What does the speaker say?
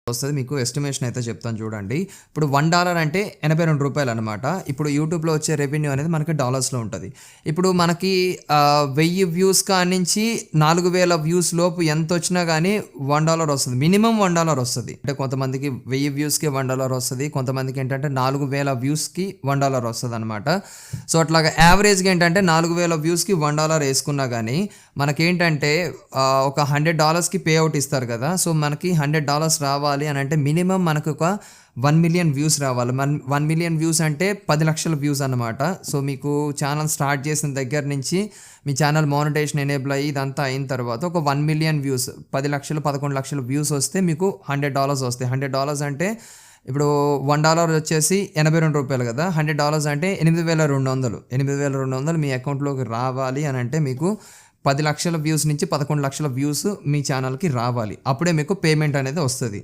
వస్తది. మీకు ఎస్టిమేషన్ అయితే చెప్తాను చూడండి. ఇప్పుడు $1 అంటే రూ. 82 అనమాట. ఇప్పుడు యూట్యూబ్‌లో వచ్చే రెవెన్యూ అనేది మనకి డాలర్స్‌లో ఉంటది. ఇప్పుడు మనకి 1000 వ్యూస్ కాడ్నించి 4000 వ్యూస్ లోపు ఎంతొచ్చినా గానీ $1 వస్తది. మినిమమ్ $1 వస్తది. అంటే కొంతమందికి 1000 వ్యూస్‌కి $1 వస్తది. కొంతమందికి ఏంటంటే 4000 వ్యూస్‌కి $1 వస్తదనమాట. సో, అట్లాగా యావరేజ్‌గా ఏంటంటే 4000 వ్యూస్‌కి $1 యేసుకున్నా గానీ మనకేంటంటే ఒక $100కి పే ఔట్ ఇస్తారు కదా! సో, మనకి $100 రావాలి అనంటే మినిమమ్ మనకొక 1,000,000 వ్యూస్ రావాలి. 1,000,000 వ్యూస్ అంటే 10,00,000 వ్యూస్ అన్నమాట. సో, మీకు ఛానల్ స్టార్ట్ చేసిన దగ్గర నుంచి మీ ఛానల్ మానిటైజేషన్ ఎనేబుల్ అయ్యి ఇదంతా అయిన తర్వాత ఒక 1,000,000 వ్యూస్ 10,00,000, 11,00,000 వ్యూస్ వస్తే మీకు $100 వస్తాయి. $100 అంటే ఇప్పుడు $1 వచ్చేసి రూ. 82 కదా! $100 అంటే 8,200. 8,200 మీ అకౌంట్‌లోకి రావాలి అనంటే మీకు 10,00,000 వ్యూస్ నుంచి 11,00,000 వ్యూస్ మీ ఛానల్‌కి రావాలి. అప్పుడే మీకు పేమెంట్ అనేది వస్తది.